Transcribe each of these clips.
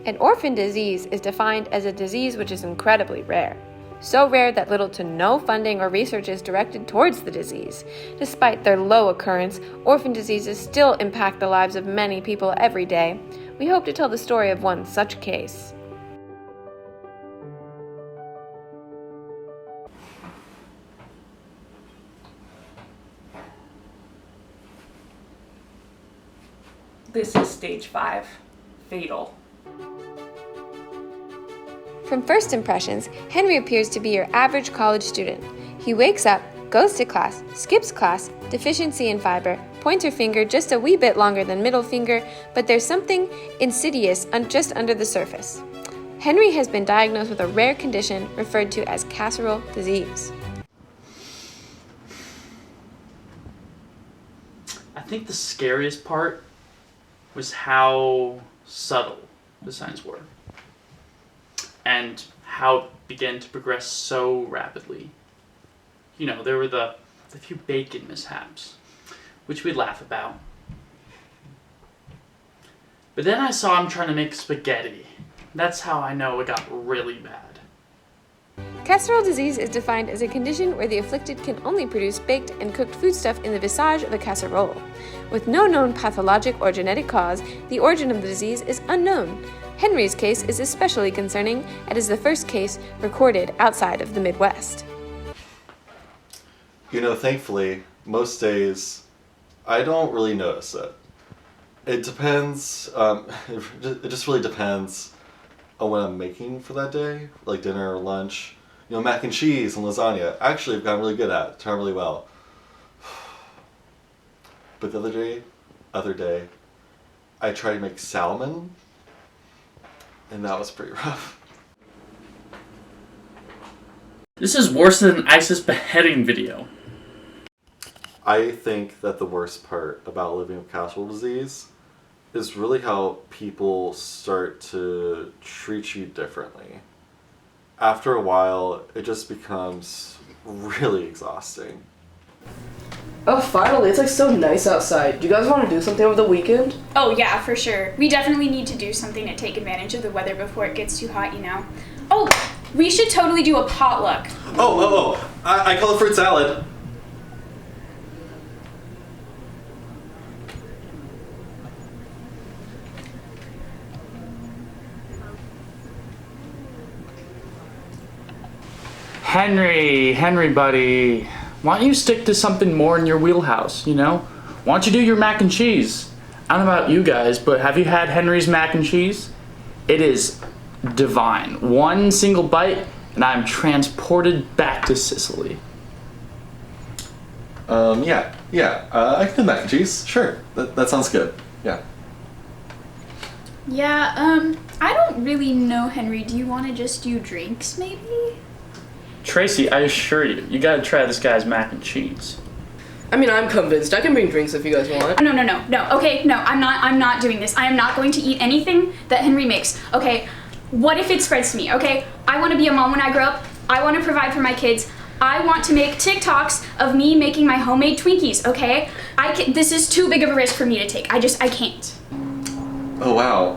An orphan disease is defined as a disease which is incredibly rare. So rare that little to no funding or research is directed towards the disease. Despite their low occurrence, orphan diseases still impact the lives of many people every day. We hope to tell the story of one such case. This is stage 5, fatal. From first impressions, Henry appears to be your average college student. He wakes up, goes to class, skips class, deficiency in fiber, pointer finger just a wee bit longer than middle finger, but there's something insidious just under the surface. Henry has been diagnosed with a rare condition referred to as casserole disease. I think the scariest part was how subtle the signs were and how it began to progress so rapidly. You know, there were the few bacon mishaps, which we'd laugh about. But then I saw him trying to make spaghetti. That's how I know it got really bad. Casserole disease is defined as a condition where the afflicted can only produce baked and cooked foodstuff in the visage of a casserole. With no known pathologic or genetic cause, the origin of the disease is unknown. Henry's case is especially concerning, and is the first case recorded outside of the Midwest. You know, thankfully, most days, I don't really notice it. It depends, it just really depends on what I'm making for that day, like dinner or lunch. You know, mac and cheese and lasagna, actually I've gotten really good at, turn really well. But the other day, I tried to make salmon, and that was pretty rough. This is worse than an ISIS beheading video. I think that the worst part about living with casserole disease is really how people start to treat you differently. After a while, it just becomes really exhausting. Oh, finally, it's like so nice outside. Do you guys want to do something over the weekend? Oh yeah, for sure. We definitely need to do something to take advantage of the weather before it gets too hot, you know. Oh, we should totally do a potluck. I call it fruit salad. Henry, buddy. Why don't you stick to something more in your wheelhouse, you know? Why don't you do your mac and cheese? I don't know about you guys, but have you had Henry's mac and cheese? It is divine. One single bite, and I'm transported back to Sicily. I can do mac and cheese. Sure, that sounds good. Yeah. Yeah, I don't really know, Henry. Do you want to just do drinks, maybe? Tracy, I assure you, you gotta try this guy's mac and cheese. I mean, I'm convinced. I can bring drinks if you guys want. No. Okay, no, I'm not doing this. I am not going to eat anything that Henry makes. Okay, what if it spreads to me? Okay, I want to be a mom when I grow up. I want to provide for my kids. I want to make TikToks of me making my homemade Twinkies. Okay, this is too big of a risk for me to take. I can't. Oh wow.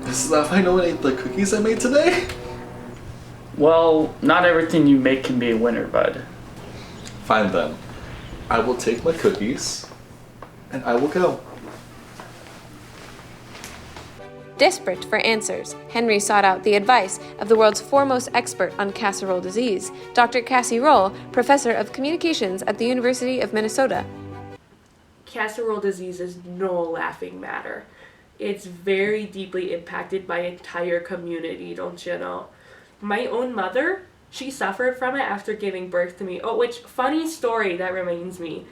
Is that why no one ate the cookies I made today? Well, not everything you make can be a winner, bud. Fine then. I will take my cookies, and I will go. Desperate for answers, Henry sought out the advice of the world's foremost expert on casserole disease, Dr. Casserole, professor of communications at the University of Minnesota. Casserole disease is no laughing matter. It's very deeply impacted by an entire community, don't you know? My own mother, she suffered from it after giving birth to me. Oh, which funny story that reminds me.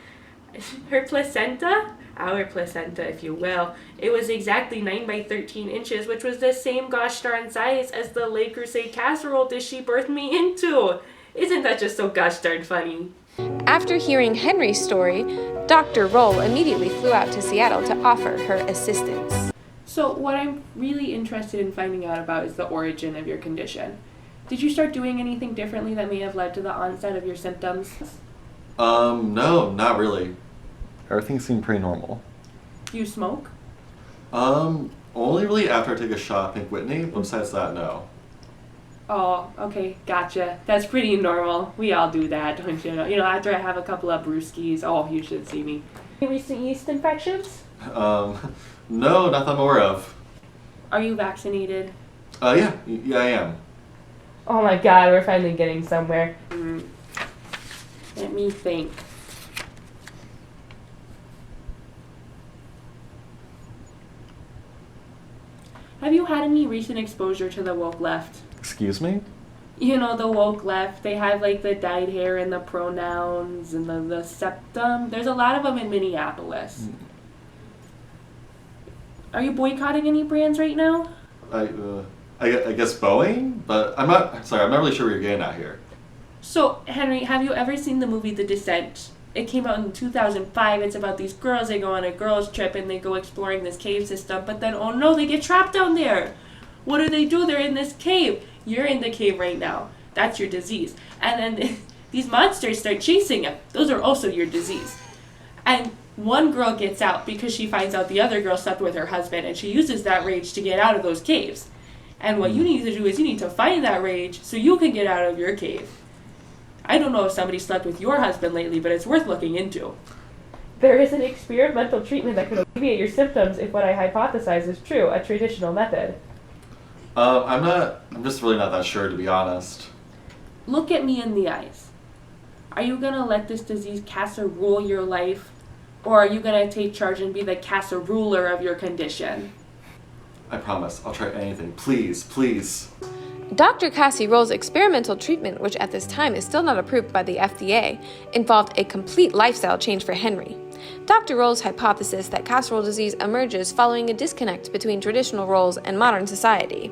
Her placenta, our placenta if you will, it was exactly 9 by 13 inches, which was the same gosh darn size as the Le Creuset casserole dish she birthed me into. Isn't that just so gosh darn funny? After hearing Henry's story, Dr. Roll immediately flew out to Seattle to offer her assistance. So what I'm really interested in finding out about is the origin of your condition. Did you start doing anything differently that may have led to the onset of your symptoms? No, not really. Everything seemed pretty normal. Do you smoke? Only really after I take a shot at Pink Whitney, but besides that, no. Oh, okay, gotcha. That's pretty normal. We all do that, don't you know? You know, after I have a couple of brewskis, oh, you should see me. Any recent yeast infections? No, not that I'm aware of. Are you vaccinated? Yeah, I am. Oh my god, we're finally getting somewhere. Let me think. Have you had any recent exposure to the woke left? Excuse me? You know, the woke left, they have like the dyed hair and the pronouns and the septum. There's a lot of them in Minneapolis. Are you boycotting any brands right now? I guess Boeing, but I'm not really sure what you're getting at here. So, Henry, have you ever seen the movie The Descent? It came out in 2005. It's about these girls. They go on a girls' trip and they go exploring this cave system. But then, oh no, they get trapped down there. What do? They're in this cave. You're in the cave right now. That's your disease. And then these monsters start chasing them. Those are also your disease. And one girl gets out because she finds out the other girl slept with her husband. And she uses that rage to get out of those caves. And what you need to do is you need to find that rage so you can get out of your cave. I don't know if somebody slept with your husband lately, but it's worth looking into. There is an experimental treatment that could alleviate your symptoms if what I hypothesize is true, a traditional method. I'm just really not that sure, to be honest. Look at me in the eyes. Are you gonna let this disease casserole your life? Or are you gonna take charge and be the casseroler of your condition? I promise, I'll try anything. Please, please. Dr. Casserole's experimental treatment, which at this time is still not approved by the FDA, involved a complete lifestyle change for Henry. Dr. Roll's hypothesis that casserole disease emerges following a disconnect between traditional roles and modern society.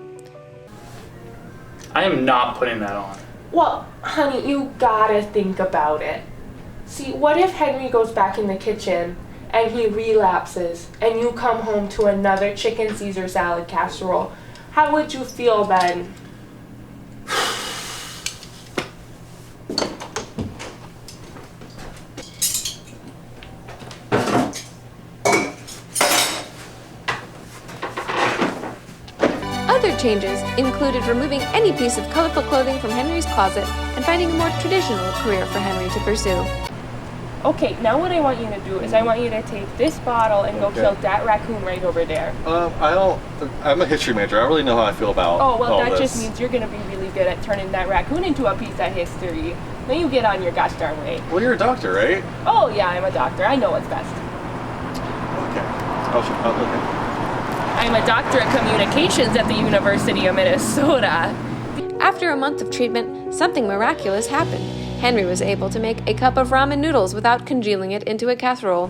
I am not putting that on. Well, honey, you gotta think about it. See, what if Henry goes back in the kitchen and he relapses and you come home to another chicken Caesar salad casserole? How would you feel then? Other changes included removing any piece of colorful clothing from Henry's closet and finding a more traditional career for Henry to pursue. Okay, now what I want you to do is I want you to take this bottle and go kill that raccoon right over there. I'm a history major. I don't really know how I feel about that this. just means you're gonna be really good at turning that raccoon into a piece of history. Then you get on your gosh darn way. Well, you're a doctor, right? Oh yeah, I'm a doctor. I know what's best. Okay. Okay. I'm a doctor of communications at the University of Minnesota. After a month of treatment, something miraculous happened. Henry was able to make a cup of ramen noodles without congealing it into a casserole.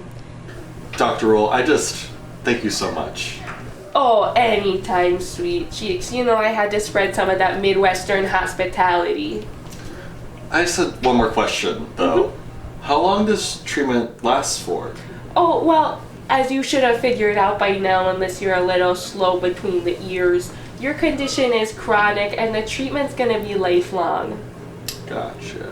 Dr. Roll, thank you so much. Oh, anytime, sweet cheeks. You know I had to spread some of that Midwestern hospitality. I just had one more question, though. How long does treatment last for? Oh, well, as you should have figured out by now, unless you're a little slow between the ears, your condition is chronic and the treatment's gonna be lifelong. Gotcha.